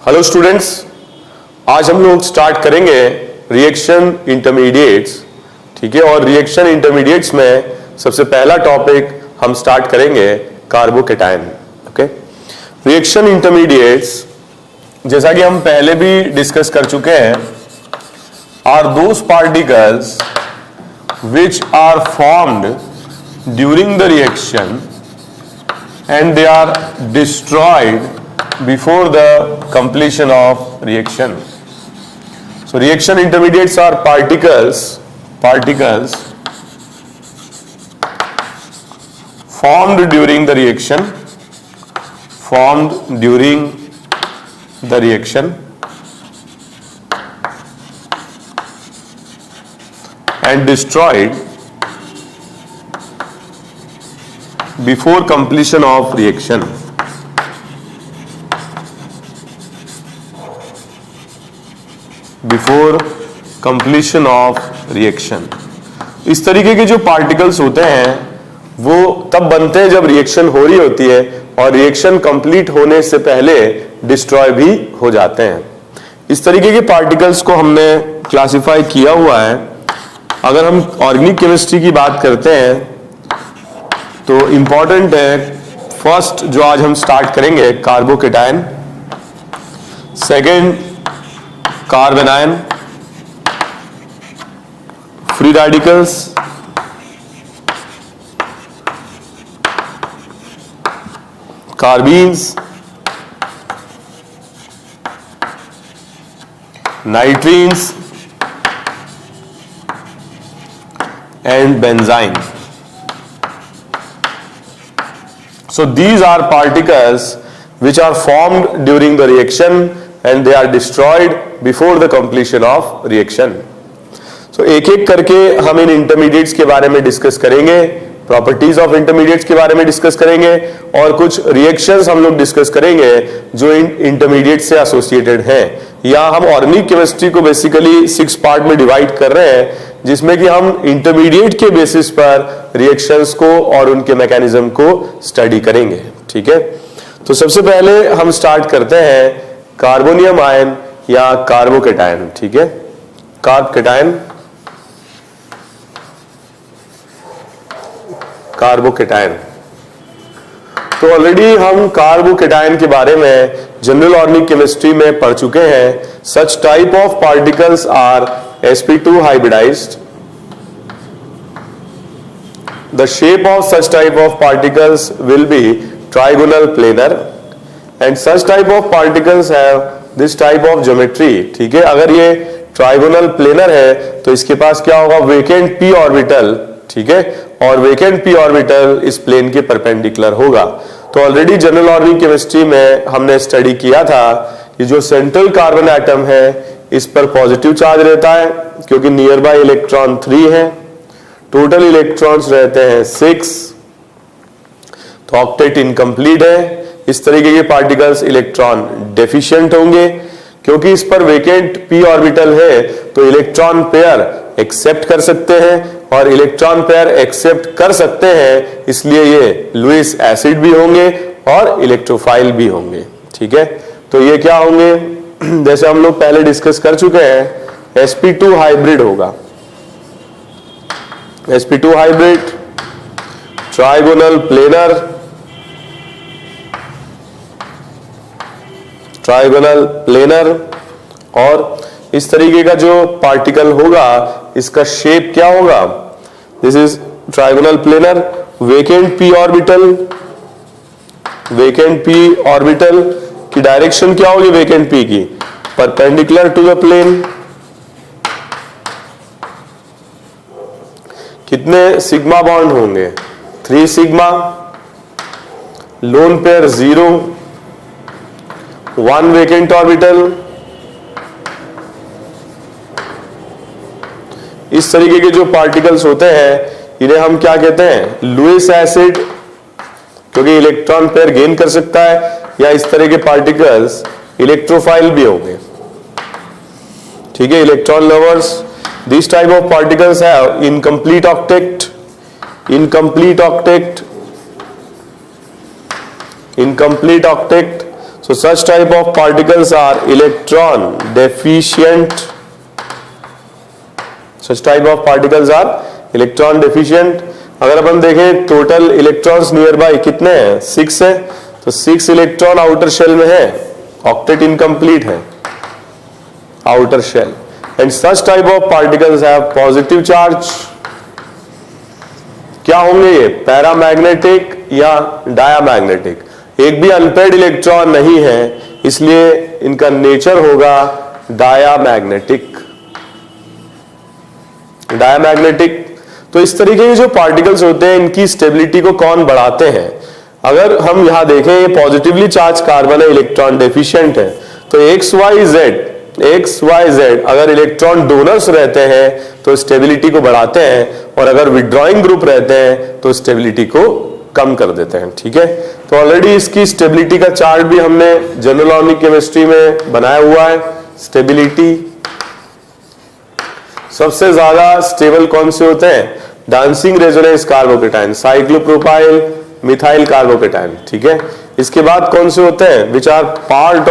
Hello students, आज हम लोग स्टार्ट करेंगे रिएक्शन इंटरमीडिएट्स। ठीक है, और रिएक्शन इंटरमीडिएट्स में सबसे पहला टॉपिक हम स्टार्ट करेंगे कार्बोकेटायन। ओके, रिएक्शन इंटरमीडिएट्स जैसा कि हम पहले भी डिस्कस कर चुके हैं, are those particles which are formed during the reaction and they are destroyed before the completion of reaction. So reaction intermediates are particles formed during the reaction and destroyed before completion of reaction. इस तरीके के जो particles होते हैं वो तब बनते हैं जब रिएक्शन हो रही होती है और रिएक्शन कंप्लीट होने से पहले डिस्ट्रॉय भी हो जाते हैं। इस तरीके के पार्टिकल्स को हमने क्लासिफाई किया हुआ है। अगर हम ऑर्गेनिक केमिस्ट्री की बात करते हैं तो इंपॉर्टेंट है, फर्स्ट जो आज हम स्टार्ट करेंगे carbocation, second carbanion, free radicals, carbenes, nitrenes and benzyne. So these are particles which are formed during the reaction and they are destroyed before the completion of reaction. So एक एक करके हम इन intermediates के बारे में discuss करेंगे, properties of intermediates के बारे में डिस्कस करेंगे और कुछ रिएक्शंस हम लोग डिस्कस करेंगे जो इन इंटरमीडिएट से एसोसिएटेड हैं। या हम ऑर्गेनिक केमिस्ट्री को बेसिकली 6 पार्ट में डिवाइड कर रहे हैं जिसमें कि हम इंटरमीडिएट के बेसिस पर रिएक्शंस को और उनके मैकेनिज्म को स्टडी करेंगे। ठीक है, तो सबसे पहले हम स्टार्ट करते हैं कार्बोनियम आयन या कार्बोकेटायन। ठीक है, कार्बोकेटायन। तो ऑलरेडी हम कार्बोकेटायन के बारे में जनरल ऑर्गेनिक केमिस्ट्री में पढ़ चुके हैं। Such type of particles are sp2 hybridized. The shape of such type of particles will be trigonal planar and such type of particles have this type of geometry. ठीक है, अगर ये trigonal planar है तो इसके पास क्या होगा, vacant p orbital. ठीक है, और vacant p orbital इस प्लेन के परपेंडिकुलर होगा। तो ऑलरेडी जनरल ऑर्गेनिक केमिस्ट्री में हमने स्टडी किया था कि जो सेंट्रल कार्बन एटम है इस पर पॉजिटिव चार्ज रहता है क्योंकि नियर बाय इलेक्ट्रॉन 3 है, टोटल इलेक्ट्रॉन्स रहते हैं 6, तो ऑक्टेट इनकम्प्लीट है। इस तरीके के पार्टिकल्स इलेक्ट्रॉन डेफिशिएंट होंगे क्योंकि इस पर वेकेंट p ऑर्बिटल है तो इलेक्ट्रॉन पेयर एक्सेप्ट कर सकते हैं और इलेक्ट्रॉन पेयर एक्सेप्ट कर सकते हैं इसलिए ये लुईस एसिड भी होंगे और इलेक्ट्रोफाइल भी होंगे। ठीक है, तो ये क्या होंगे, जैसे हम लोग पहले डिस्कस कर चुके हैं, sp2 हाइब्रिड होगा, sp2 हाइब्रिड, ट्राइगोनल प्लेनर और इस तरीके का जो पार्टिकल होगा इसका शेप क्या होगा, this is trigonal planar, vacant p orbital की डायरेक्शन क्या होगी वेकेंट p की, परपेंडिकुलर टू द प्लेन। कितने सिग्मा बॉन्ड होंगे, 3 sigma, lone pair 0, 1 vacant orbital. इस तरीके के जो पार्टिकल्स होते हैं इन्हें हम क्या कहते हैं, लुईस एसिड, क्योंकि इलेक्ट्रॉन पेयर गेन कर सकता है, या इस तरह के पार्टिकल्स इलेक्ट्रोफाइल भी होंगे। ठीक है, electron lovers. This type of particles have incomplete octet, So such type of particles are electron deficient. Such type of particles are electron deficient. अगर अपन देखें टोटल इलेक्ट्रॉन्स नियर बाय कितने हैं, 6 है, तो 6 इलेक्ट्रॉन आउटर शेल में है, octet incomplete है outer shell. And such type of particles have positive charge. क्या होंगे ये, पैरामैग्नेटिक या डायामैग्नेटिक. एक भी अनपेयर्ड इलेक्ट्रॉन नहीं है, इसलिए इनका नेचर होगा डायामैग्नेटिक. डायामैग्नेटिक. तो इस तरीके के जो पार्टिकल्स होते हैं इनकी स्टेबिलिटी को कौन बढ़ाते हैं. अगर हम यहां देखें ये पॉजिटिवली चार्ज कार्बन है, इलेक्ट्रॉन डेफिशिएंट है, तो एक्स वाई जेड अगर इलेक्ट्रॉन डोनर्स रहते हैं तो स्टेबिलिटी को बढ़ाते हैं, और अगर विड्रॉइंग ग्रुप रहते हैं तो स्टेबिलिटी को कम कर देते हैं. ठीक है, तो ऑलरेडी इसकी स्टेबिलिटी का चार्ट भी हमने जनरल ऑर्गेनिक केमिस्ट्री में बनाया हुआ है. स्टेबिलिटी सबसे ज्यादा स्टेबल कौन से होते हैं, dancing resonance carbocation, cyclopropyl, methyl carbocation. ठीक है, इसके बाद कौन से होते हैं, which are part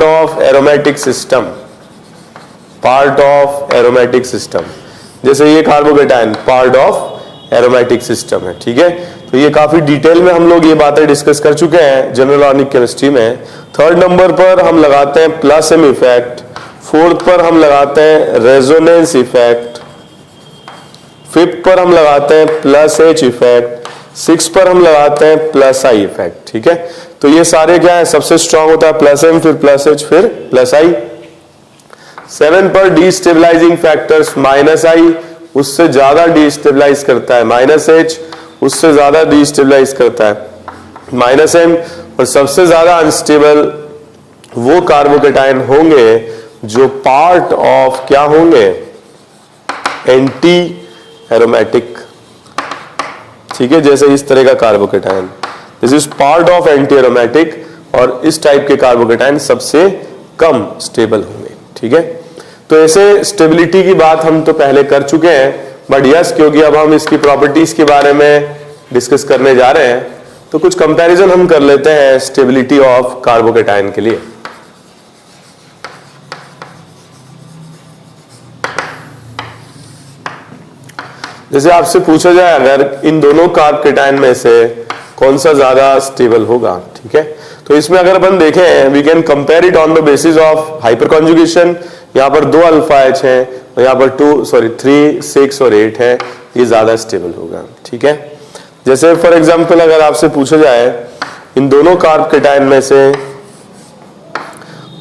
of aromatic system. Part of aromatic system, जैसे ये carbocation part of aromatic system है. ठीक है, तो ये काफी डिटेल में हम लोग ये बातें डिस्कस कर चुके हैं जनरल ऑर्गेनिक केमिस्ट्री में. थर्ड नंबर पर हम लगाते हैं प्लस एम इफेक्ट. फोर्थ पर हम लगाते हैं रेजोनेंस इफेक्ट. फिफ्थ पर हम लगाते हैं प्लस एच इफेक्ट. सिक्स पर हम लगाते हैं प्लस आई इफेक्ट. ठीक है, तो ये सारे क्या है, सबसे स्ट्रांग होता है प्लस एम, फिर प्लस एच, फिर प्लस आई. 7 पर डिस्टेबलाइजिंग फैक्टर्स माइनस आई, उससे ज्यादा डिस्टेबलाइज करता है माइनस एच, उससे ज्यादा डिस्टेबलाइज करता है माइनस एम, और सबसे ज्यादा अनस्टेबल वो कार्बोकेटाइन होंगे जो पार्ट ऑफ क्या होंगे, एंटी एरोमेटिक. ठीक है, जैसे इस तरह का carbocation, this is part of anti aromatic, और इस टाइप के कार्बोकेटाइन सबसे कम स्टेबल होंगे. ठीक है, तो ऐसे स्टेबिलिटी की बात हम तो पहले कर चुके हैं, बट यस क्योंकि अब हम इसकी प्रॉपर्टीज के बारे में डिस्कस करने जा रहे हैं, तो कुछ कंपैरिजन हम कर लेते हैं स्टेबिलिटी ऑफ कार्बोकेटाइन के लिए. जैसे आपसे पूछा जाए अगर इन दोनों कार्बोकेटाइन में से कौन सा ज्यादा स्टेबल होगा. ठीक है, तो इसमें अगर अपन देखें we can compare it on the basis of hyperconjugation. यहाँ पर 2 अल्फा एच है, और यहाँ पर 3, 6 और 8 है, ये ज्यादा स्टेबल होगा. ठीक है, जैसे फॉर एग्जांपल अगर आपसे पूछा जाए इन दोनों कार्बोकेटाइन में से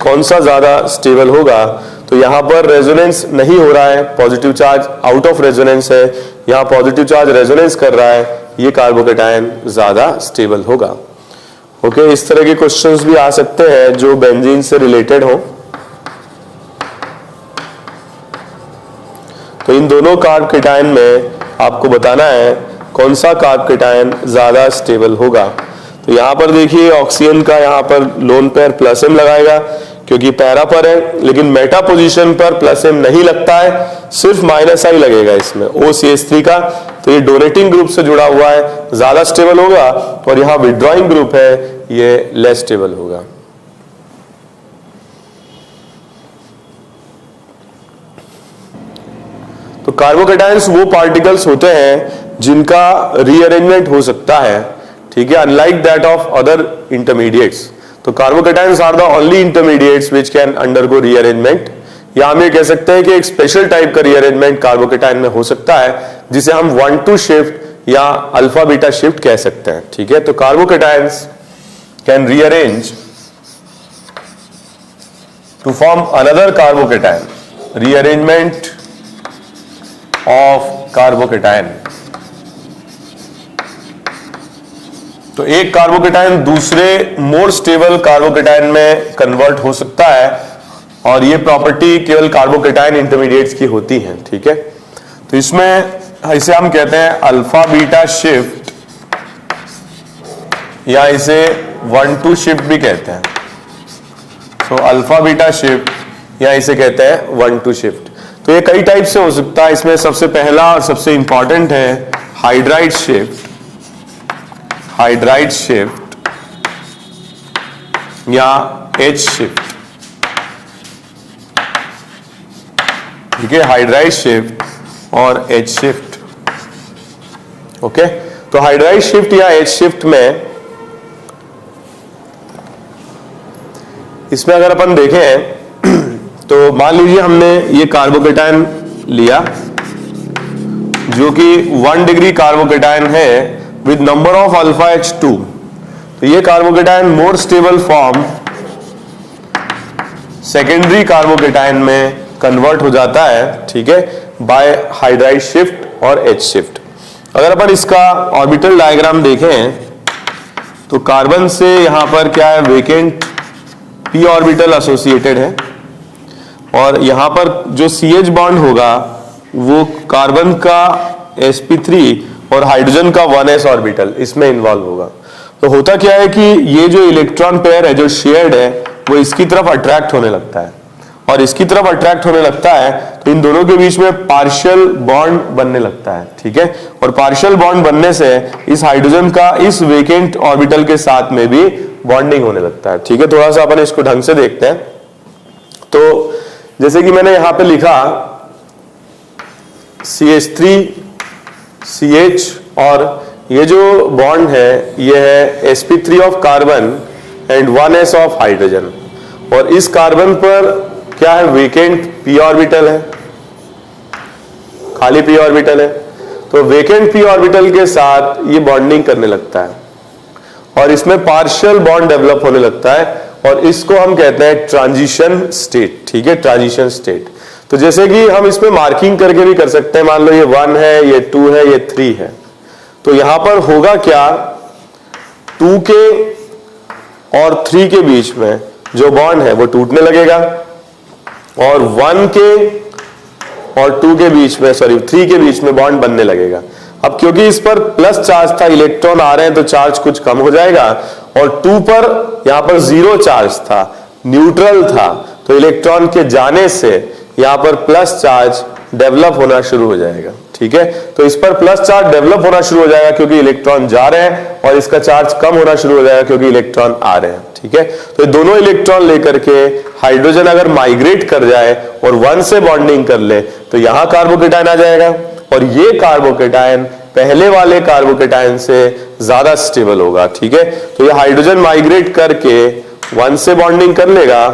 कौन सा ज्यादा स्टेबल होगा, तो यहां पर रेजोनेंस नहीं हो रहा है, positive charge out of resonance है, यहां पॉजिटिव चार्ज रेजोनेंस कर रहा है, ये कार्बोकेटाइन ज्यादा स्टेबल होगा. ओके, इस तरह के क्वेश्चंस भी आ सकते हैं जो बेंजीन से रिलेटेड हो. तो इन दोनों कार्बोकेटाइन में आपको बताना है कौन सा कार्बोकेटाइन ज्यादा स्टेबल होगा. तो यहां पर देखिए ऑक्सीजन का यहां पर लोन पेयर प्लस एम लगाएगा क्योंकि पैरा पर है, लेकिन मेटा पोजीशन पर प्लस एम नहीं लगता है, सिर्फ माइनस आई लगेगा इसमें OCH3 का. तो ये डोनेटिंग ग्रुप से जुड़ा हुआ है, ज्यादा स्टेबल होगा, और यहां विड्रॉइंग ग्रुप है, ये लेस स्टेबल होगा. तो कार्बोकेटाइन्स वो पार्टिकल्स होते हैं जिनका रीअरेंजमेंट हो सकता है. ठीक है, unlike that of other intermediates. तो carbocations are the only intermediates which can undergo rearrangement. या हम ये कह सकते हैं कि एक स्पेशल टाइप का रीअरेंजमेंट कार्बोकेटाइन में हो सकता है जिसे हम 1-2 शिफ्ट या अल्फा बीटा शिफ्ट कह सकते हैं. ठीक है, तो carbocations can rearrange to form another carbocation. Rearrangement of carbocation, तो एक कार्बोकेटाइन दूसरे मोर स्टेबल कार्बोकेटाइन में कन्वर्ट हो सकता है, और ये प्रॉपर्टी केवल कार्बोकेटाइन इंटरमीडिएट्स की होती है. ठीक है, तो इसमें इसे हम कहते हैं अल्फा बीटा शिफ्ट, या इसे 1-2 शिफ्ट भी कहते हैं. तो अल्फा बीटा शिफ्ट, या इसे कहते हैं 1-2 शिफ्ट. तो ये कई टाइप से हो सकता है. इसमें सबसे पहला और सबसे इंपॉर्टेंट है हाइड्राइड शिफ्ट. हाइड्राइड शिफ्ट या H शिफ्ट, ठीक है, हाइड्राइड शिफ्ट और H शिफ्ट। ओके, तो हाइड्राइड शिफ्ट या H शिफ्ट में इसमें अगर अपन देखें तो मान लीजिए हमने ये कार्बोकेटायन लिया जो कि 1 डिग्री कार्बोकेटायन है with number of alpha H2, तो ये carbocation more stable form secondary carbocation में कन्वर्ट हो जाता है, ठीक है, बाय हाइड्राइड शिफ्ट और H शिफ्ट। अगर अपन इसका ऑर्बिटल डायग्राम देखें तो कार्बन से यहां पर क्या है, वेकेंट p ऑर्बिटल एसोसिएटेड है और यहां पर जो CH बॉन्ड होगा वो कार्बन का sp3 और हाइड्रोजन का 1s ऑर्बिटल इसमें इन्वॉल्व होगा। तो होता क्या है कि ये जो इलेक्ट्रॉन पेयर है जो शेयर्ड है वो इसकी तरफ अट्रैक्ट होने लगता है और इसकी तरफ अट्रैक्ट होने लगता है तो इन दोनों के बीच में पार्शियल बॉन्ड बनने लगता है, ठीक है, और पार्शियल बॉन्ड बनने से इस हाइड्रोजन का इस वेकेंट ऑर्बिटल के साथ में भी बॉन्डिंग होने लगता है, ठीक है। थोड़ा सा अपन इसको ढंग से देखते हैं। तो जैसे कि मैंने यहां पे लिखा CH3 CH और ये जो बॉन्ड है ये है sp3 of carbon and 1s of hydrogen और इस कार्बन पर क्या है, वेकेंट p ऑर्बिटल है, खाली p ऑर्बिटल है। तो वेकेंट p ऑर्बिटल के साथ ये बॉन्डिंग करने लगता है और इसमें पार्शियल बॉन्ड डेवलप होने लगता है और इसको हम कहते हैं ट्रांजिशन स्टेट, ठीक है, ट्रांजिशन स्टेट। तो जैसे कि हम इसमें मार्किंग करके भी कर सकते हैं, मान लो ये 1 है, ये 2 है, ये 3 है, तो यहां पर होगा क्या, 2 के और 3 के बीच में जो बॉन्ड है वो टूटने लगेगा और 1 के और 2 के बीच में, सॉरी 3 के बीच में बॉन्ड बनने लगेगा। अब क्योंकि इस पर प्लस चार्ज था, इलेक्ट्रॉन आ रहे हैं तो चार्ज कुछ कम हो जाएगा और 2 पर यहां पर 0 चार्ज था, न्यूट्रल था, तो इलेक्ट्रॉन के जाने से यहां पर प्लस चार्ज डेवलप होना शुरू हो जाएगा, ठीक है। तो इस पर प्लस चार्ज डेवलप होना शुरू हो जाएगा क्योंकि इलेक्ट्रॉन जा रहे हैं और इसका चार्ज कम होना शुरू हो जाएगा क्योंकि इलेक्ट्रॉन आ रहे हैं, ठीक है। तो ये दोनों इलेक्ट्रॉन लेकर के हाइड्रोजन अगर माइग्रेट कर जाए और 1 से बॉन्डिंग कर ले तो यहां कार्बोकेटायन आ जाएगा और ये कार्बोकेटायन पहले वाले कार्बोकेटायन से ज्यादा स्टेबल होगा, ठीक है। तो ये हाइड्रोजन माइग्रेट करके 1 से बॉन्डिंग कर लेगा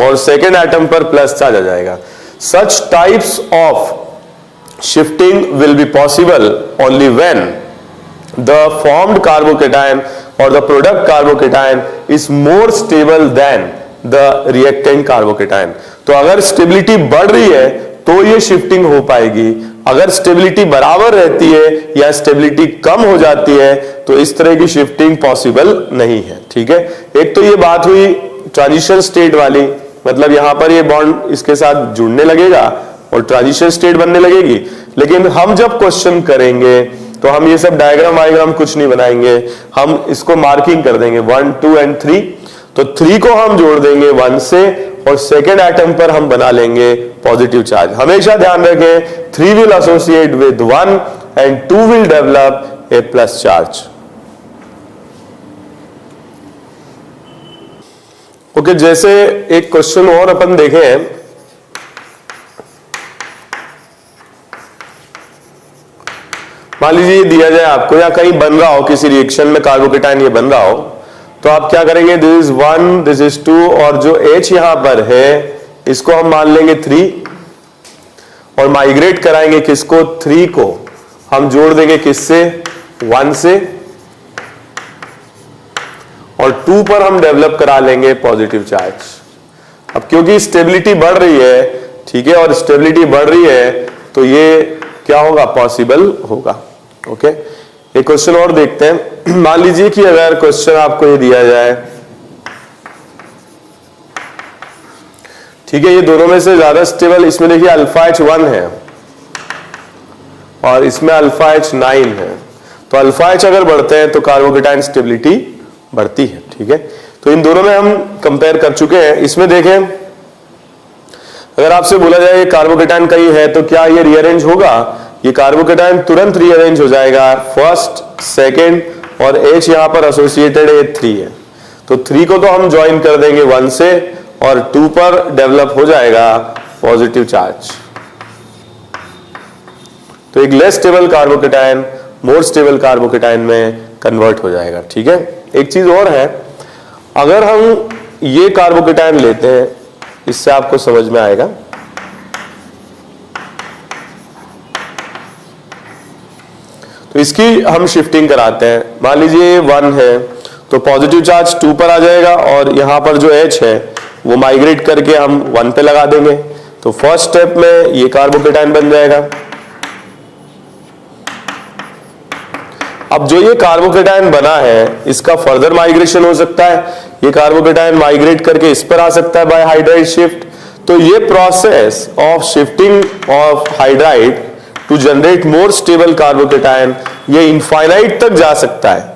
और सेकेंड एटम पर प्लस चार्ज आ जाएगा। Such types of shifting will be possible only when the formed carbocation और the product carbocation is more stable than the reactant carbocation. तो अगर स्टेबिलिटी बढ़ रही है तो ये शिफ्टिंग हो पाएगी, अगर स्टेबिलिटी बराबर रहती है या स्टेबिलिटी कम हो जाती है तो इस तरह की शिफ्टिंग पॉसिबल नहीं है, ठीक है। एक तो ये बात हुई ट्रांजिशन स्टेट वाली, मतलब यहां पर ये बॉन्ड इसके साथ जुड़ने लगेगा और ट्रांजिशन स्टेट बनने लगेगी। लेकिन हम जब क्वेश्चन करेंगे तो हम ये सब डायग्राम वायग्राम कुछ नहीं बनाएंगे, हम इसको मार्किंग कर देंगे 1 2 एंड 3। तो 3 को हम जोड़ देंगे 1 से और सेकेंड एटम पर हम बना लेंगे पॉजिटिव चार्ज। हमेशा ध्यान रखें 3 will associate with 1 and 2 will develop a plus charge. Okay, जैसे एक क्वेश्चन और अपन देखें, मान लीजिए ये दिया जाए आपको या कहीं बन रहा हो किसी रिएक्शन में कार्बोकेटायन ये बन रहा हो तो आप क्या करेंगे, दिस इज 1 दिस इज 2 और जो H यहां पर है इसको हम मान लेंगे 3 और माइग्रेट कराएंगे किसको, 3 को हम जोड़ देंगे किससे, 1 से और 2 पर हम डेवलप करा लेंगे पॉजिटिव चार्ज। अब क्योंकि स्टेबिलिटी बढ़ रही है, ठीक है, और स्टेबिलिटी बढ़ रही है तो ये क्या होगा, पॉसिबल होगा। ओके, एक क्वेश्चन और देखते हैं। मान लीजिए कि अगर क्वेश्चन आपको ये दिया जाए, ठीक है, ये दोनों में से ज्यादा स्टेबल, इसमें देखिए अल्फा H1 है और इसमें अल्फा H9 है, तो अल्फा H अगर बढ़ते हैं तो कार्बोकेटायन स्टेबिलिटी बढ़ती है, ठीक है। तो इन दोनों में हम कंपेयर कर चुके हैं। इसमें देखें, अगर आपसे बोला जाए ये कार्बोकेटायन कहीं है तो क्या ये रीअरेंज होगा, ये कार्बोकेटायन तुरंत रीअरेंज हो जाएगा, फर्स्ट सेकेंड और H यहां पर एसोसिएटेड है 3 है, तो 3 को तो हम ज्वाइन कर देंगे 1 से और 2 पर डेवलप हो जाएगा पॉजिटिव चार्ज। तो एक लेस स्टेबल कार्बोकेटायन मोर स्टेबल कार्बोकेटायन में कन्वर्ट हो जाएगा। ठीक है, एक चीज और है, अगर हम ये कार्बोकेटायन लेते हैं, इससे आपको समझ में आएगा, तो इसकी हम शिफ्टिंग कराते हैं। मान लीजिए 1 है तो पॉजिटिव चार्ज 2 पर आ जाएगा और यहां पर जो H है वो माइग्रेट करके हम 1 पे लगा देंगे, तो फर्स्ट स्टेप में ये कार्बोकेटायन बन जाएगा। अब जो ये कार्बोकेटायन बना है इसका फर्दर माइग्रेशन हो सकता है, ये कार्बोकेटायन माइग्रेट करके इस पर आ सकता है बाय हाइड्राइड शिफ्ट। तो ये process of shifting of hydride to generate more stable carbocation ये इनफाइनाइट तक जा सकता है।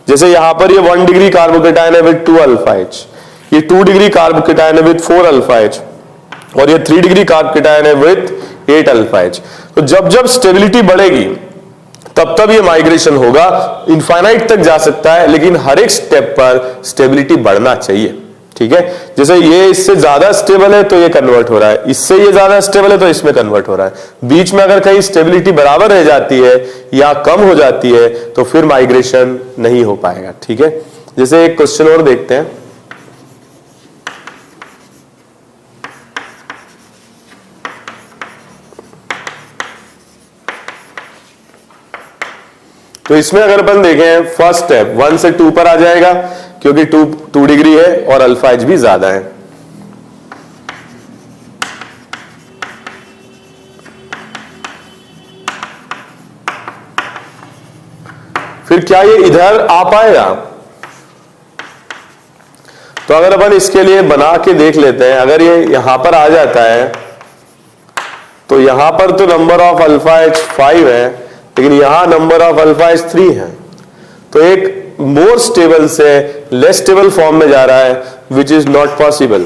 जैसे यहां पर ये 1 डिग्री कार्बोकेटायन है विद 2 अल्फा H, ये 2 डिग्री कार्बोकेटायन है विद 4 अल्फा H और ये 3 डिग्री कार्बोकेटायन है विद 8 अल्फा H। तो जब जब स्टेबिलिटी बढ़ेगी तब तब ये माइग्रेशन होगा, इनफाइनाइट तक जा सकता है, लेकिन हर एक स्टेप पर स्टेबिलिटी बढ़ना चाहिए। ठीक है, जैसे ये इससे ज्यादा स्टेबल है तो ये कन्वर्ट हो रहा है, इससे ये ज्यादा स्टेबल है तो इसमें कन्वर्ट हो रहा है। बीच में अगर कहीं स्टेबिलिटी बराबर रह जाती है या कम हो जाती है तो फिर माइग्रेशन नहीं हो पाएगा। ठीक है, जैसे एक क्वेश्चन और देखते हैं। तो इसमें अगर अपन देखें, फर्स्ट स्टेप 1 से 2 पर आ जाएगा क्योंकि 2 डिग्री है और अल्फा H भी ज्यादा है। फिर क्या ये इधर आ पाएगा? तो अगर अपन इसके लिए बना के देख लेते हैं, अगर ये यहां पर आ जाता है तो यहां पर तो नंबर ऑफ अल्फा H 5 है, लेकिन यहां नंबर ऑफ अल्फा H 3 है, तो एक मोर स्टेबल से लेस स्टेबल फॉर्म में जा रहा है, विच इज नॉट पॉसिबल।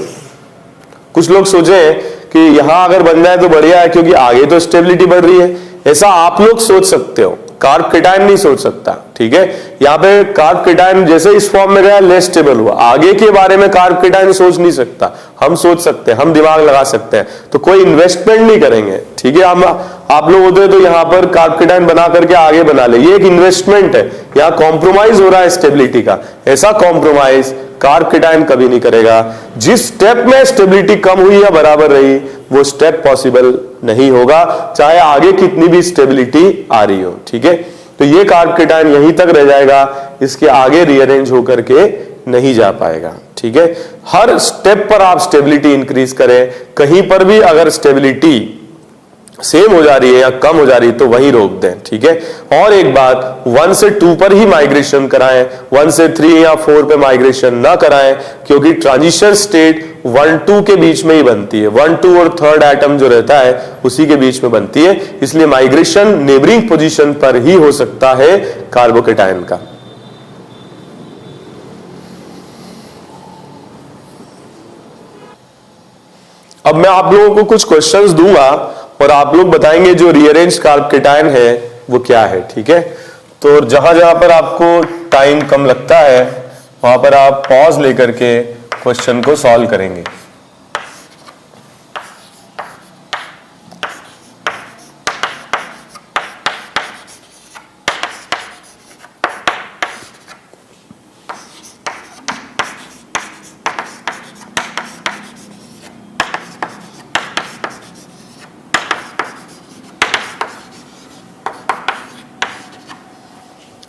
कुछ लोग सोचें कि यहां अगर बन जाए तो बढ़िया है क्योंकि आगे तो स्टेबिलिटी बढ़ रही है, ऐसा आप लोग सोच सकते हो, कार्बोकेटायन नहीं सोच सकता। ठीक है, यहां पे कार्बोकेटायन जैसे इस फॉर्म में गया लेस स्टेबल हुआ, आगे के बारे में कार्बोकेटायन सोच नहीं सकता, हम सोच सकते हैं, हम दिमाग लगा सकते हैं, तो कोई इन्वेस्टमेंट नहीं करेंगे। ठीक है, हम आप लोग होते हैं तो यहां पर कार्बोकेटायन बना करके आगे बना ले, ये एक इन्वेस्टमेंट है, यहां कॉम्प्रोमाइज हो रहा है स्टेबिलिटी का, ऐसा कॉम्प्रोमाइज कार्बोकेटायन कभी नहीं करेगा। जिस स्टेप में स्टेबिलिटी कम हुई या बराबर रही वो स्टेप पॉसिबल नहीं होगा, चाहे आगे कितनी भी स्टेबिलिटी आ रही हो। ठीक है, तो ये कार्बोकेटायन यहीं तक रह जाएगा, इसके आगे रीअरेंज होकर के नहीं जा पाएगा। ठीक है, हर स्टेप पर आप स्टेबिलिटी इंक्रीज करें, कहीं पर भी अगर स्टेबिलिटी सेम हो जा रही है या कम हो जा रही है तो वहीं रोक दें। ठीक है, और एक बात, 1 से 2 पर ही माइग्रेशन कराएं, 1 से 3 या 4 पे माइग्रेशन ना कराएं, क्योंकि ट्रांजिशन स्टेट 1-2 के बीच में ही बनती है, 1-2 और थर्ड एटम जो रहता है उसी के बीच में बनती है, इसलिए माइग्रेशन नेबरिंग पोजीशन पर ही हो सकता है कार्बोकेटायन का। अब मैं आप लोगों को कुछ क्वेश्चंस दूंगा और आप लोग बताएंगे जो रीअरेंज कार्बोकेटायन है वो क्या है। ठीक है, तो जहां जहां पर आपको टाइम कम लगता है वहां पर आप पॉज लेकर के क्वेश्चन को सॉल्व करेंगे।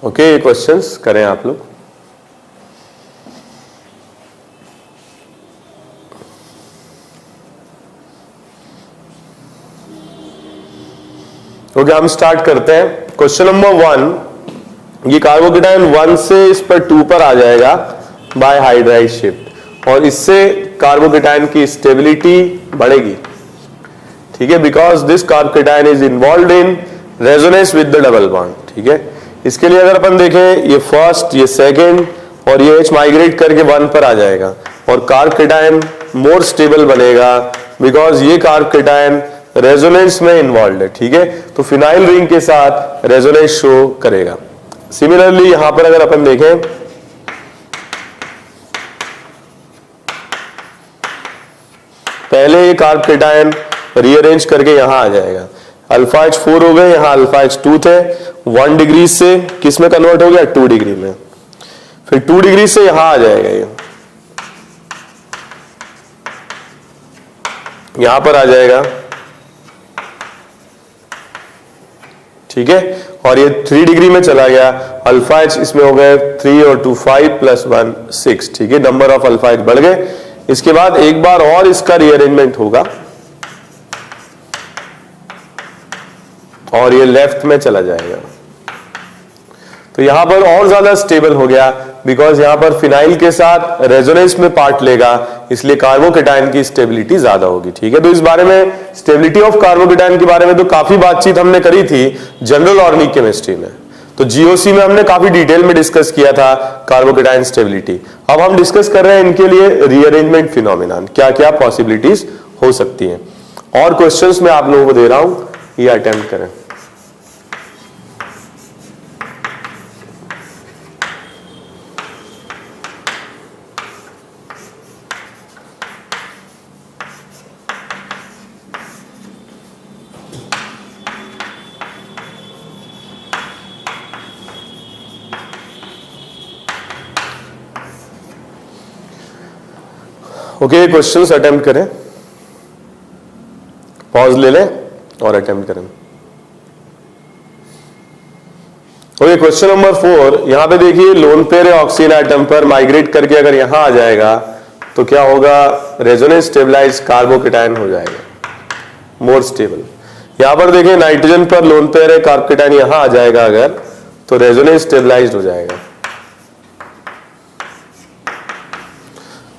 ओके, क्वेश्चंस करें आप लोग। ओके, हम स्टार्ट करते हैं। क्वेश्चन नंबर 1, ये कार्बोकेटायन 1 से इस पर 2 पर आ जाएगा बाय हाइड्राइड शिफ्ट और इससे कार्बोकेटायन की स्टेबिलिटी बढ़ेगी। ठीक है, because this carbocation is involved in resonance with the double bond. ठीक है, इसके लिए अगर अपन देखें, ये फर्स्ट, ये सेकेंड और ये H माइग्रेट करके 1 पर आ जाएगा और कार्बोकेटायन मोर स्टेबल बनेगा बिकॉज ये कार्बोकेटायन रेजोनेंस में इन्वॉल्व है। ठीक है, तो फिनाइल रिंग के साथ रेजोनेंस शो करेगा। सिमिलरली यहां पर अगर अपन देखें, पहले ये कार्ब केटायन रीअरेंज करके यहां आ जाएगा, अल्फा एच 4 हो गए, यहां अल्फा एच 2 थे, 1 डिग्री से किस में कन्वर्ट हो गया, 2 डिग्री में, फिर 2 डिग्री से यहां आ जाएगा, ये यहां पर आ जाएगा, ठीक है, और ये 3 डिग्री में चला गया, अल्फा एच इसमें हो गए 3 और 2 5 प्लस 1 6, ठीक है, नंबर ऑफ अल्फा एच बढ़ गए। इसके बाद एक बार और इसका रीअरेंजमेंट होगा और ये लेफ्ट में चला जाएगा, तो यहां पर और ज्यादा स्टेबल हो गया, बिकॉज यहां पर फिनाइल के साथ रेजोनेंस में पार्ट लेगा, इसलिए कार्बोकेटायन की स्टेबिलिटी ज्यादा होगी, ठीक है। तो इस बारे में, स्टेबिलिटी ऑफ कार्बोकेटायन के बारे में तो काफी बातचीत हमने करी थी जनरल ऑर्गेनिक केमिस्ट्री में, तो जीओसी में हमने काफी डिटेल में डिस्कस किया था कार्बोकेटायन स्टेबिलिटी। अब हम डिस्कस कर रहे हैं इनके लिए रीअरेंजमेंट फिनोमिनन, क्या क्या पॉसिबिलिटीज हो सकती हैं, और क्वेश्चंस मैं आप लोगों को दे रहा हूं, ये अटेम्प्ट करें। ओके, क्वेश्चंस अटेम्प्ट करें, पॉज ले लें और अटेम्प्ट करें। ओके, क्वेश्चन नंबर 4, यहां पे देखिए लोन पेयर ऑक्सीजन एटम पर माइग्रेट करके अगर यहां आ जाएगा तो क्या होगा, रेजोनेंस स्टेबलाइज कार्बोकेटायन हो जाएगा, मोर स्टेबल। यहां पर देखिए नाइट्रोजन पर लोन पेयर कार्बोकेटायन यहां आ जाएगा अगर, तो रेजोनेंस स्टेबलाइज्ड हो जाएगा।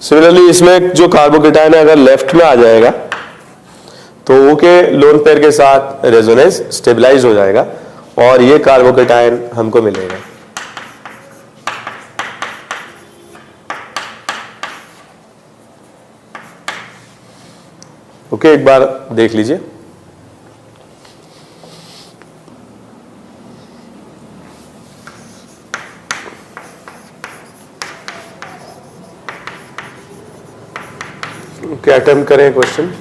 सिमिलरली इसमें जो कार्बोकेटायन है अगर लेफ्ट में आ जाएगा तो वो के लोन पेयर के साथ रेजोनेंस स्टेबलाइज हो जाएगा और ये कार्बोकेटायन हमको मिलेगा। ओके, एक बार देख लीजिए। क्या अटेम्प्ट करें क्वेश्चन।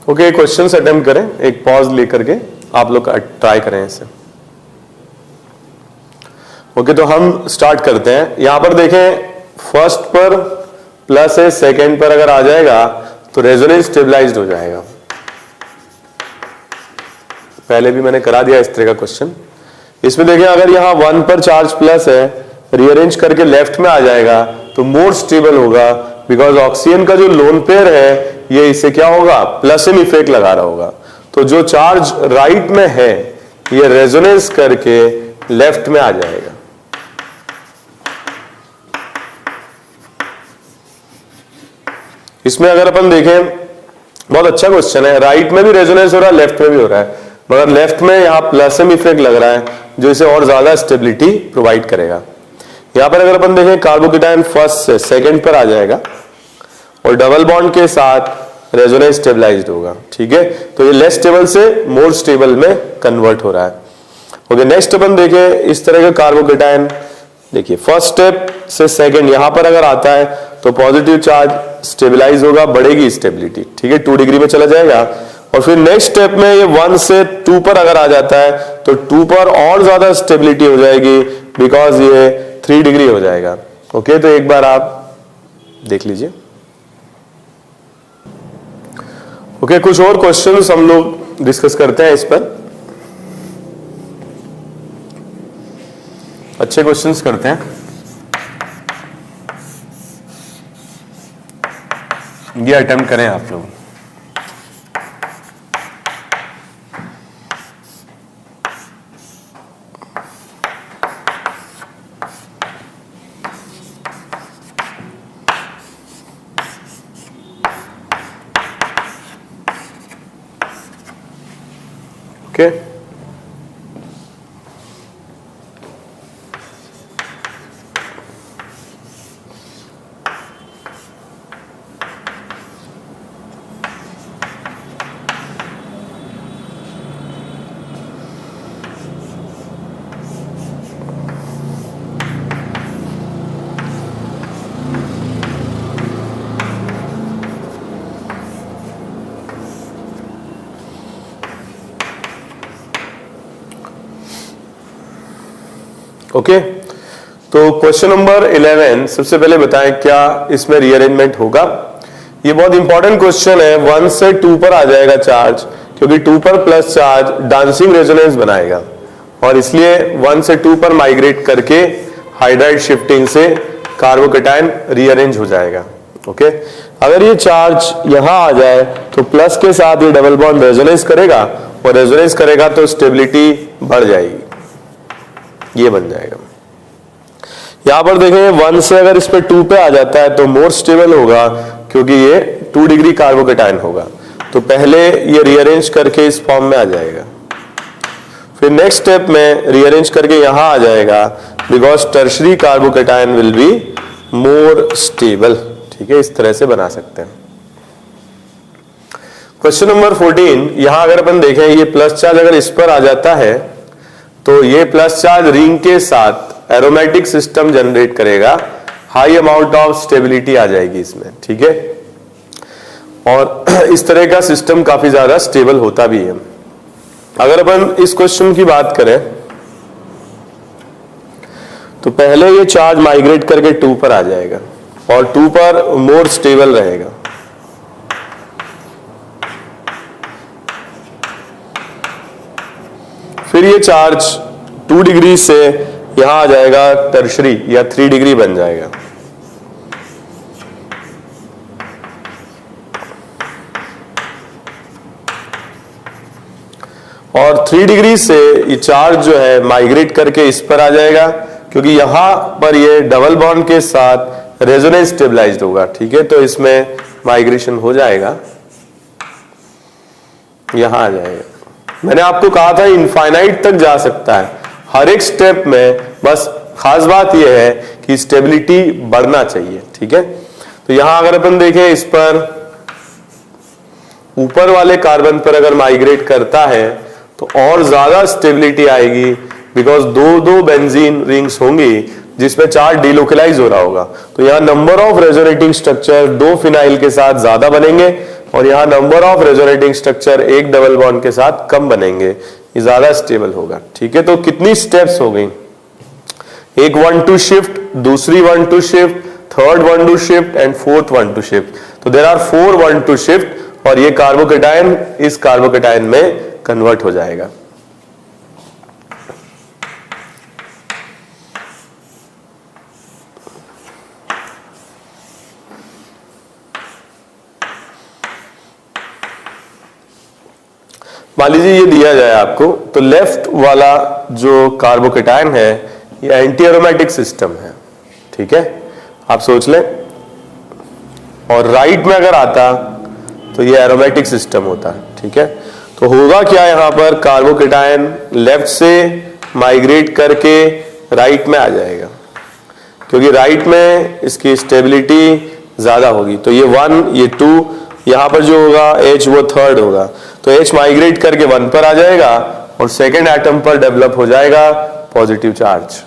ओके, क्वेश्चंस अटेम्प्ट करें, एक पॉज लेकर के आप लोग ट्राई करें इसे। ओके, तो हम स्टार्ट करते हैं। यहां पर देखें, फर्स्ट पर प्लस है, सेकेंड पर अगर आ जाएगा तो रेजोनेंस स्टेबलाइज्ड हो जाएगा। पहले भी मैंने करा दिया इस तरह का क्वेश्चन। इसमें देखें अगर यहां 1 पर चार्ज प्लस है, रीअरेंज करके लेफ्ट में आ जाएगा तो मोर स्टेबल होगा, बिकॉज ऑक्सीजन का जो लोन पेयर है ये इससे क्या होगा, प्लस इन इफेक्ट लगा रहा होगा। तो जो चार्ज राइट में है ये रेजोनेंस करके लेफ्ट में आ जाएगा। इसमें अगर अपन देखें, बहुत अच्छा क्वेश्चन है, राइट में भी रेजोनेंस हो रहा है, लेफ्ट में भी हो रहा है, मगर लेफ्ट में यहां प्लस इन इफेक्ट लग रहा है जो इसे और ज्यादा स्टेबिलिटी प्रोवाइड करेगा। यहां पर अगर अपन देखें, कार्बोकेटायन फर्स्ट से सेकेंड पर आ जाएगा और डबल बॉन्ड के साथ रेजोनेंस स्टेबलाइज्ड होगा, ठीक है। तो ये लेस स्टेबल से मोर स्टेबल में कन्वर्ट हो रहा है। ओके, नेक्स्ट अपन देखें, इस तरह का कार्बोकेटायन देखिए, फर्स्ट स्टेप से सेकंड यहां पर अगर आता है तो पॉजिटिव चार्ज स्टेबलाइज होगा, बढ़ेगी स्टेबिलिटी, ठीक है, 2 डिग्री में चला जाएगा। और फिर नेक्स्ट स्टेप में ये 1 से 2 पर अगर आ जाता है तो 2 पर और ज्यादा स्टेबिलिटी हो जाएगी, बिकॉज ये 3 डिग्री हो जाएगा। ओके, तो एक बार आप देख लीजिए। ओके, कुछ और क्वेश्चंस हम लोग डिस्कस करते हैं इस पर, अच्छे क्वेश्चंस करते हैं। ये अटेम्प्ट करें आप लोग। ओके ओके तो क्वेश्चन नंबर 11 सबसे पहले बताएं क्या इसमें रीअरेंजमेंट होगा। ये बहुत इंपॉर्टेंट क्वेश्चन है। 1 से 2 पर आ जाएगा चार्ज, क्योंकि 2 पर प्लस चार्ज डांसिंग रेजोनेंस बनाएगा और इसलिए 1 से 2 पर माइग्रेट करके हाइड्राइड शिफ्टिंग से कार्बोकेटायन रीअरेंज हो जाएगा। ओके अगर ये चार्ज यहां आ जाए तो प्लस के साथ ये डबल बॉन्ड रेजोनेंस करेगा और रेजोनेंस करेगा तो स्टेबिलिटी बढ़ जाएगी, ये बन जाएगा। यहां पर देखें 1 से अगर इस पे 2 पे आ जाता है तो मोर स्टेबल होगा, क्योंकि ये 2 डिग्री कार्बोकेटायन होगा। तो पहले ये रीअरेंज करके इस फॉर्म में आ जाएगा, फिर नेक्स्ट स्टेप में रीअरेंज करके यहां आ जाएगा, because tertiary carbocation will be more stable. ठीक है, इस तरह से बना सकते हैं। क्वेश्चन नंबर 14, यहां अगर अपन देखें ये प्लस चार्ज अगर इस पर आ जाता है तो ये प्लस चार्ज रिंग के साथ एरोमेटिक सिस्टम जनरेट करेगा, हाई अमाउंट ऑफ स्टेबिलिटी आ जाएगी इसमें। ठीक है, और इस तरह का सिस्टम काफी ज्यादा स्टेबल होता भी है। अगर अपन इस क्वेश्चन की बात करें तो पहले ये चार्ज माइग्रेट करके 2 पर आ जाएगा और 2 पर मोर स्टेबल रहेगा। फिर ये चार्ज 2 डिग्री से यहां आ जाएगा टर्शरी या 3 डिग्री बन जाएगा। और 3 डिग्री से ये चार्ज जो है माइग्रेट करके इस पर आ जाएगा, क्योंकि यहां पर ये डबल बॉन्ड के साथ रेजोनेंस स्टेबलाइज्ड होगा। ठीक है, तो इसमें माइग्रेशन हो जाएगा, यहां आ जाएगा। मैंने आपको कहा था इनफाइनाइट तक जा सकता है हर एक स्टेप में, बस खास बात यह है कि स्टेबिलिटी बढ़ना चाहिए। ठीक है, तो यहां अगर अपन देखें इस पर ऊपर वाले कार्बन पर अगर माइग्रेट करता है तो और ज्यादा स्टेबिलिटी आएगी, बिकॉज दो बेंजीन रिंग्स होंगी जिसमें चार्ज डिलोकलाइज हो रहा होगा। तो यहां number of resonating structure 2 phenyl के साथ ज्यादा बनेंगे और यहां number of resonating structure 1 double bond के साथ कम बनेंगे, ये ज्यादा स्टेबल होगा। ठीक है, तो कितनी स्टेप्स हो गई, एक 1 टू शिफ्ट, दूसरी 1 two shift, third 1 two shift and fourth 1 two shift. तो देयर आर 4 1 टू शिफ्ट और ये कार्बोकेटायन इस कार्बोकेटायन में कन्वर्ट हो जाएगा। मान लीजिए ये दिया जाए आपको, तो लेफ्ट वाला जो कार्बोकेटायन है ये एंटी एरोमेटिक सिस्टम है। ठीक है, आप सोच लें, और राइट में अगर आता तो ये एरोमेटिक सिस्टम होता है। ठीक है, तो होगा क्या, यहां पर कार्बोकेटायन लेफ्ट से माइग्रेट करके राइट में आ जाएगा, क्योंकि राइट में इसकी स्टेबिलिटी ज्यादा होगी। तो ये 1 ये 2, यहां पर जो होगा H वो थर्ड होगा, तो H माइग्रेट करके 1 पर आ जाएगा और सेकेंड एटम पर डेवलप हो जाएगा positive charge.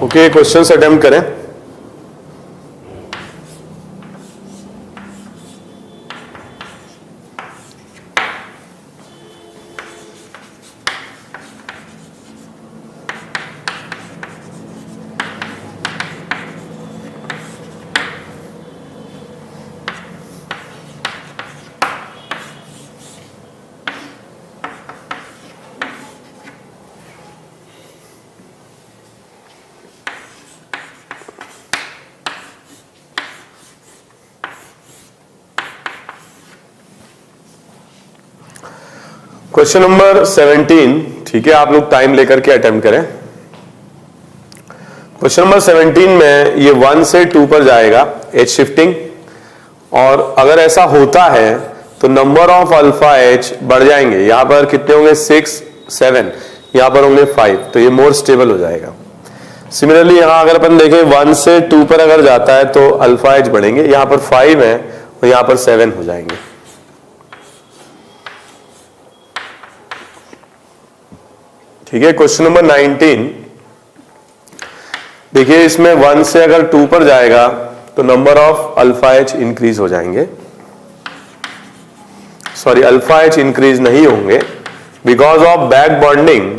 Okay, questions attempt करें। क्वेश्चन नंबर 17, ठीक है, आप लोग टाइम लेकर के अटेम्प्ट करें। क्वेश्चन नंबर 17 में ये 1 से 2 पर जाएगा एच शिफ्टिंग, और अगर ऐसा होता है तो नंबर ऑफ अल्फा एच बढ़ जाएंगे। यहां पर कितने होंगे 6, 7, यहां पर होंगे 5, तो ये मोर स्टेबल हो जाएगा। सिमिलरली यहां अगर अपन देखें 1 से 2 पर अगर जाता है तो अल्फा एच बढ़ेंगे, यहां पर 5 है और यहां पर 7 हो जाएंगे। ठीक है, क्वेश्चन नंबर 19 देखिए, इसमें 1 से अगर 2 पर जाएगा तो number of alpha H increase हो जाएंगे, सॉरी अल्फा एच इंक्रीज नहीं होंगे, बिकॉज ऑफ बैक बॉन्डिंग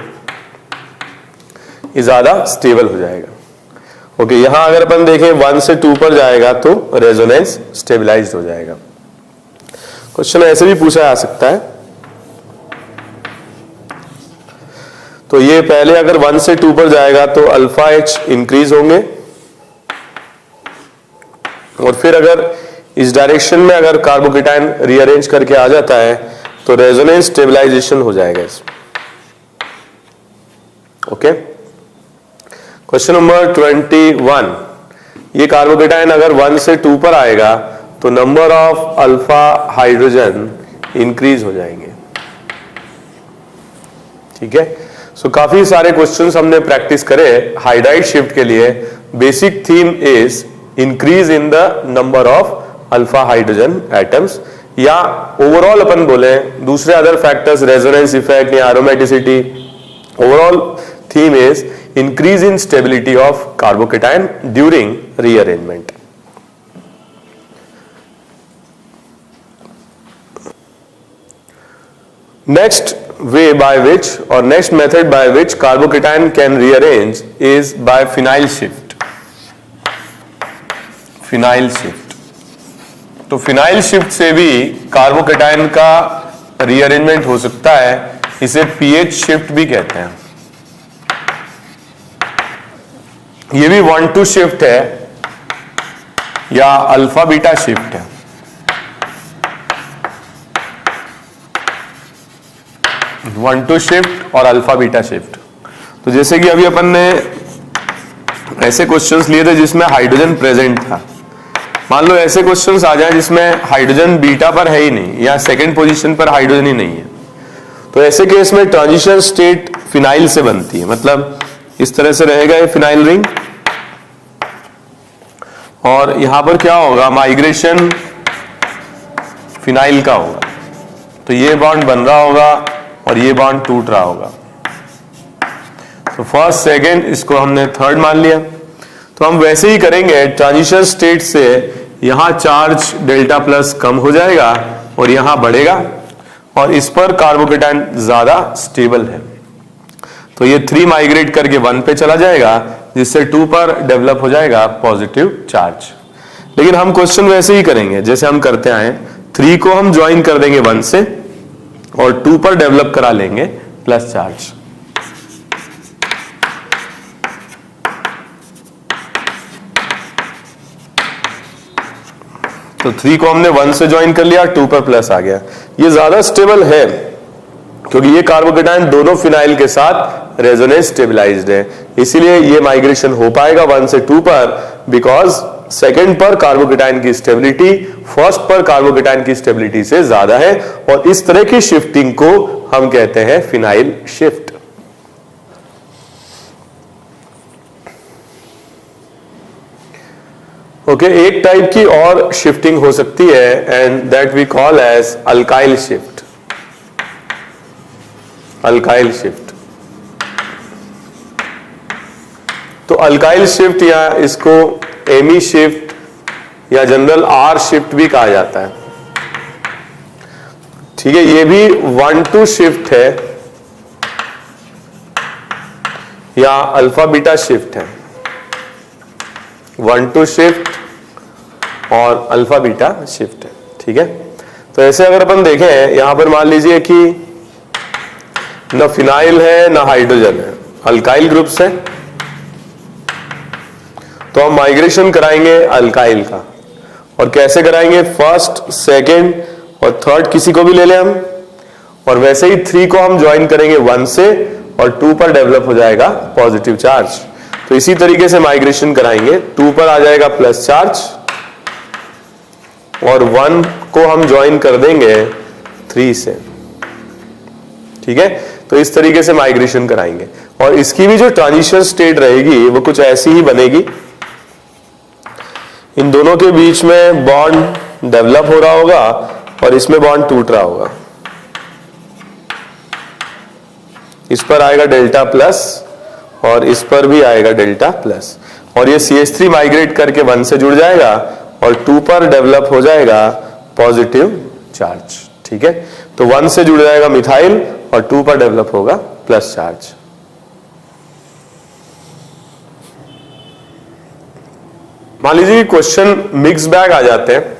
ये ज्यादा स्टेबल हो जाएगा। ओके, यहां अगर अपन देखें 1 से 2 पर जाएगा तो रेजोनेंस स्टेबलाइज्ड हो जाएगा। क्वेश्चन ऐसे भी पूछा जा सकता है, तो ये पहले अगर 1 से 2 पर जाएगा तो अल्फा एच इंक्रीज होंगे, और फिर अगर इस डायरेक्शन में अगर कार्बोकेटाइन रीअरेंज करके आ जाता है तो रेजोनेंस स्टेबलाइजेशन हो जाएगा इसमें। ओके, क्वेश्चन नंबर 21, ये कार्बोकेटाइन अगर 1 से 2 पर आएगा तो number of alpha hydrogen increase हो जाएंगे। ठीक है, सो काफी सारे क्वेश्चंस हमने प्रैक्टिस करे हाइड्राइड शिफ्ट के लिए। Basic theme is increase in the number of alpha hydrogen atoms, या ओवरऑल अपन बोले दूसरे अदर फैक्टर्स, रेजोनेंस इफेक्ट या aromaticity. Overall theme is increase in stability of carbocation during rearrangement. Next way by which or next method by which carbocation can rearrange is by phenyl shift. Phenyl shift. तो phenyl shift से भी carbocation का rearrangement हो सकता है, इसे pH shift भी कहते हैं। ये भी 1-2 शिफ्ट है या अल्फा बीटा शिफ्ट है। वन टू शिफ्ट और अल्फा बीटा शिफ्ट। तो जैसे कि अभी अपन ने ऐसे क्वेश्चंस लिए थे जिसमें हाइड्रोजन प्रेजेंट था, मान लो ऐसे क्वेश्चंस आ जाए जिसमें हाइड्रोजन बीटा पर है ही नहीं या सेकंड पोजीशन पर हाइड्रोजन ही नहीं है, तो ऐसे केस में ट्रांजिशन स्टेट फिनाइल से बनती है। मतलब इस तरह से रहेगा ये फिनाइल रिंग, और यहां पर क्या होगा, माइग्रेशन फिनाइल का होगा। तो ये बॉन्ड बन रहा होगा और ये बॉन्ड टूट रहा होगा। तो फर्स्ट सेकंड, इसको हमने थर्ड मान लिया। तो हम वैसे ही करेंगे, ट्रांजिशन स्टेट से यहां चार्ज डेल्टा प्लस कम हो जाएगा और यहां बढ़ेगा, और इस पर कार्बोकेटाइन ज्यादा स्टेबल है, तो ये 3 माइग्रेट करके 1 पे चला जाएगा, जिससे 2 पर डेवलप हो जाएगा पॉजिटिव चार्ज। लेकिन हम क्वेश्चन वैसे ही करेंगे जैसे हम करते आए, 3 को हम ज्वाइन कर देंगे 1 से और 2 पर डेवलप करा लेंगे प्लस चार्ज। तो 3 को हमने 1 से ज्वाइन कर लिया, 2 पर प्लस आ गया। ये ज्यादा स्टेबल है क्योंकि ये कार्बोकेटाइन दोनों फिनाइल के साथ रेजोनेंस स्टेबलाइज्ड है, इसीलिए ये माइग्रेशन हो पाएगा 1 से 2 पर, बिकॉज सेकंड पर कार्बोकेटाइन की स्टेबिलिटी फर्स्ट पर कार्बोकेटाइन की स्टेबिलिटी से ज्यादा है, और इस तरह की शिफ्टिंग को हम कहते हैं फिनाइल शिफ्ट। ओके, एक टाइप की और शिफ्टिंग हो सकती है and that we call as alkyl shift. Alkyl shift, तो अल्काइल शिफ्ट या इसको एमी शिफ्ट या जनरल आर शिफ्ट भी कहा जाता है। ठीक है, ये भी 1-2 शिफ्ट है या अल्फा बीटा शिफ्ट है। 1-2 शिफ्ट और अल्फा बीटा शिफ्ट है। ठीक है, तो ऐसे अगर अपन देखें, यहां पर मान लीजिए कि ना फिनाइल है ना हाइड्रोजन है, अल्काइल ग्रुप्स है, तो हम माइग्रेशन कराएंगे अल्काइल का। और कैसे कराएंगे, फर्स्ट, सेकंड और थर्ड किसी को भी ले लें हम, और वैसे ही 3 को हम ज्वाइन करेंगे 1 से और 2 पर डेवलप हो जाएगा पॉजिटिव चार्ज। तो इसी तरीके से माइग्रेशन कराएंगे, 2 पर आ जाएगा प्लस चार्ज और 1 को हम ज्वाइन कर देंगे 3 से, ठीक है। तो इस तरीके से माइग्रेशन कराएंगे और इसकी भी जो ट्रांजिशन स्टेट रहेगी वो कुछ ऐसी ही बनेगी। इन दोनों के बीच में बॉन्ड डेवलप हो रहा होगा और इसमें बॉन्ड टूट रहा होगा। इस पर आएगा डेल्टा प्लस और इस पर भी आएगा डेल्टा प्लस और ये CH3 माइग्रेट करके 1 से जुड़ जाएगा और 2 पर डेवलप हो जाएगा पॉजिटिव चार्ज, ठीक है। तो 1 से जुड़ जाएगा मिथाइल और 2 पर डेवलप होगा प्लस चार्ज। मान लीजिए क्वेश्चन मिक्स बैग आ जाते हैं,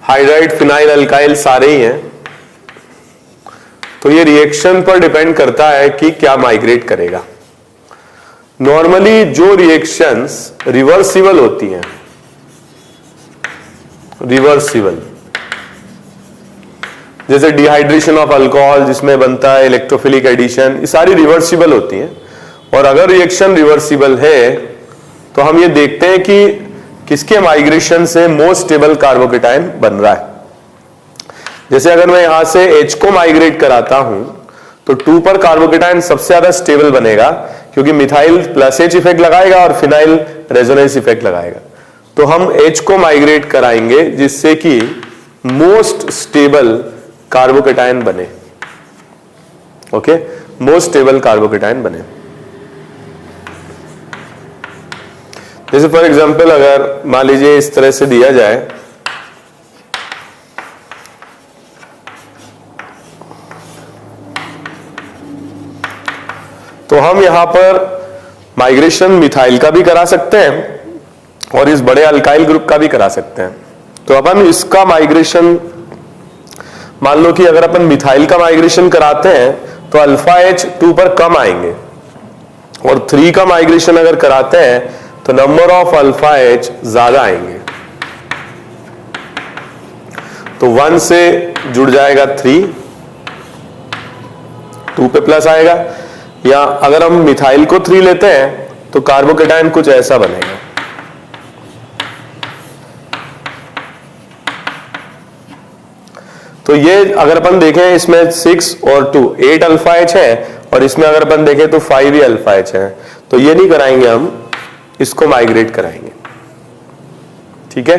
हाइड्राइड फिनाइल अल्काइल सारे ही हैं, तो ये रिएक्शन पर डिपेंड करता है कि क्या माइग्रेट करेगा। नॉर्मली जो रिएक्शंस रिवर्सिबल होती हैं, रिवर्सिबल, जैसे डिहाइड्रेशन ऑफ अल्कोहल जिसमें बनता है इलेक्ट्रोफिलिक एडिशन, ये सारी रिवर्सिबल होती हैं। और अगर रिएक्शन रिवर्सिबल है तो हम ये देखते हैं कि किसके माइग्रेशन से मोस्ट स्टेबल कार्बोकेटाइन बन रहा है। जैसे अगर मैं यहां से H को माइग्रेट कराता हूं तो 2 पर कार्बोकेटाइन सबसे ज्यादा स्टेबल बनेगा क्योंकि मिथाइल प्लस H इफेक्ट लगाएगा और फिनाइल रेजोनेंस इफेक्ट लगाएगा। तो हम H को माइग्रेट कराएंगे जिससे कि मोस्ट स्टेबल कार्बोकेटाइन बने, ओके, मोस्ट स्टेबल कार्बोकेटाइन बने। जैसे फॉर एग्जांपल अगर मान लीजिए इस तरह से दिया जाए, तो हम यहां पर माइग्रेशन मिथाइल का भी करा सकते हैं और इस बड़े अल्काइल ग्रुप का भी करा सकते हैं। तो अपन इसका माइग्रेशन, मान लो कि अगर अपन मिथाइल का माइग्रेशन कराते हैं तो अल्फा H 2 पर कम आएंगे और 3 का माइग्रेशन अगर कराते हैं तो नंबर ऑफ अल्फा H ज्यादा आएंगे। तो 1 से जुड़ जाएगा 3, 2 पे प्लस आएगा, या अगर हम मिथाइल को 3 लेते हैं तो कार्बोकेटाइन कुछ ऐसा बनेगा। तो ये अगर अपन देखें इसमें 6 और 2 8 अल्फा H है और इसमें अगर अपन देखें तो 5 ही अल्फा H है। तो ये नहीं कराएंगे हम, इसको माइग्रेट कराएंगे, ठीक है।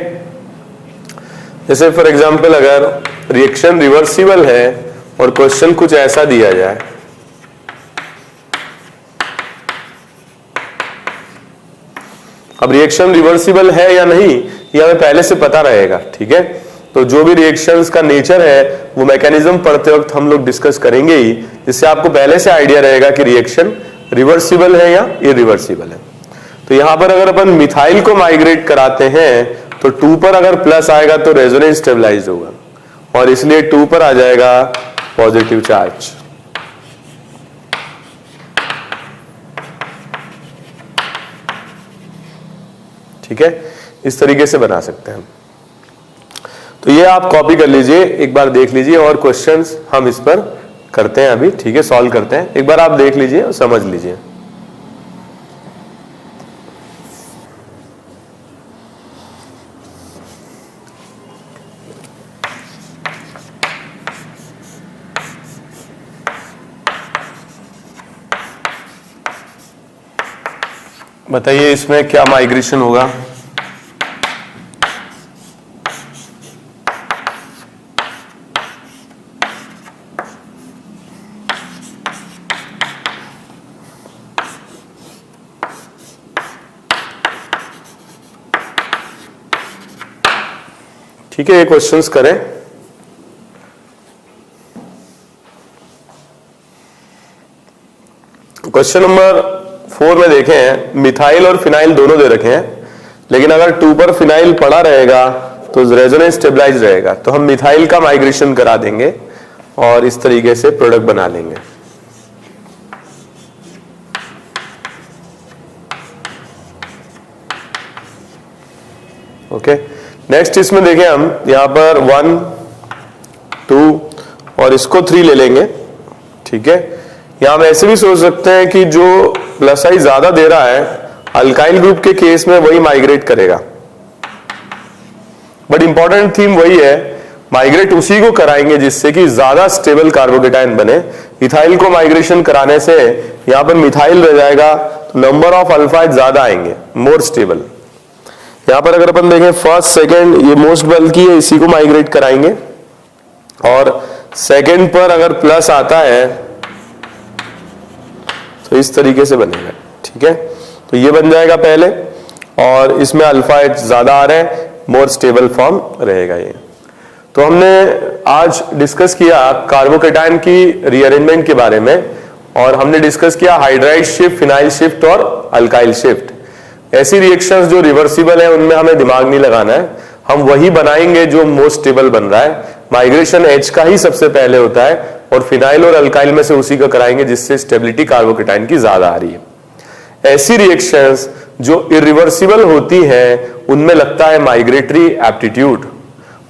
जैसे फॉर एग्जांपल अगर रिएक्शन रिवर्सिबल है और क्वेश्चन कुछ ऐसा दिया जाए, अब रिएक्शन रिवर्सिबल है या नहीं ये हमें पहले से पता रहेगा, ठीक है। तो जो भी रिएक्शंस का नेचर है वो मैकेनिज्म पढ़ते वक्त हम लोग डिस्कस करेंगे ही, जिससे आपको पहले से आइडिया रहेगा कि रिएक्शन रिवर्सिबल है या इरिवर्सिबल है। तो यहां पर अगर अपन मिथाइल को माइग्रेट कराते हैं तो 2 पर अगर प्लस आएगा तो रेजोनेंस स्टेबलाइज होगा और इसलिए 2 पर आ जाएगा पॉजिटिव चार्ज, ठीक है। इस तरीके से बना सकते हैं। तो ये आप कॉपी कर लीजिए, एक बार देख लीजिए और क्वेश्चंस हम इस पर करते हैं अभी, ठीक है, सॉल्व करते हैं। एक बार आप देख लीजिए और समझ लीजिए। बताइए इसमें क्या माइग्रेशन होगा। ठीक है, ये क्वेश्चंस करें। क्वेश्चन नंबर 4 में देखें, मिथाइल और फिनाइल दोनों दे रखे हैं, लेकिन अगर 2 पर फिनाइल पड़ा रहेगा तो रेजोनेंस स्टेबलाइज रहेगा। तो हम मिथाइल का माइग्रेशन करा देंगे और इस तरीके से प्रोडक्ट बना लेंगे। ओके, नेक्स्ट इसमें देखें हम यहां पर 1, 2 और इसको 3 ले लेंगे, ठीक है। यहां हम ऐसे भी सोच सकते हैं कि जो प्लस आई ज्यादा दे रहा है अल्काइल ग्रुप के केस में वही माइग्रेट करेगा, बट इंपॉर्टेंट थीम वही है, माइग्रेट उसी को कराएंगे जिससे कि ज्यादा स्टेबल कार्बोकेटाइन बने। इथाइल को माइग्रेशन कराने से यहां पर मिथाइल रह जाएगा, तो नंबर ऑफ अल्फाइड ज्यादा आएंगे, मोर स्टेबल। यहां पर अगर अपन देखें फर्स्ट सेकंड, ये मोस्ट बल्की है, इसी को माइग्रेट कराएंगे, और सेकंड पर अगर प्लस आता है तो इस तरीके से बनेगा, ठीक है। तो ये बन जाएगा पहले, और इसमें अल्फाइड ज्यादा आ रहे हैं, मोर स्टेबल फॉर्म रहेगा ये। तो हमने आज डिस्कस किया कार्बोकेटाइन की रीअरेंजमेंट के बारे में, और हमने डिस्कस किया हाइड्राइड शिफ्ट, फिनाइल शिफ्ट और अल्काइल शिफ्ट। ऐसी रिएक्शंस जो रिवर्सिबल है उनमें हमें दिमाग नहीं लगाना है, हम वही बनाएंगे जो मोस्ट स्टेबल बन रहा है। माइग्रेशन H का ही सबसे पहले होता है, और फिनाइल और अल्काइल में से उसी का कराएंगे जिससे स्टेबिलिटी कार्बोकेटाइन की ज्यादा आ रही है। ऐसी रिएक्शंस जो इरिवर्सिबल होती हैं उनमें लगता है माइग्रेटरी एप्टीट्यूड,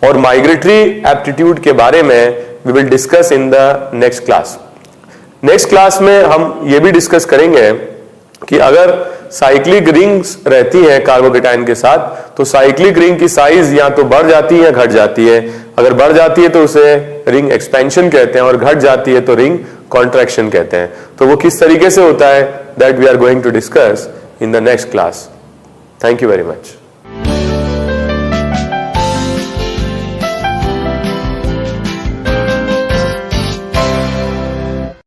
और माइग्रेटरी एप्टीट्यूड के बारे में we will discuss in the next class. Next class में हम ये भी डिस्कस करेंगे कि अगर साइक्लिक रिंग्स रहती हैं कार्बोकेटाइन के साथ, तो साइक्लिक रिंग की साइज या तो बढ़ जाती है या घट जाती है। अगर बढ़ जाती है तो उसे रिंग एक्सपेंशन कहते हैं, और घट जाती है तो रिंग कॉन्ट्रैक्शन कहते हैं। तो वो किस तरीके से होता है, that we are going to discuss in the next class. Thank you very much.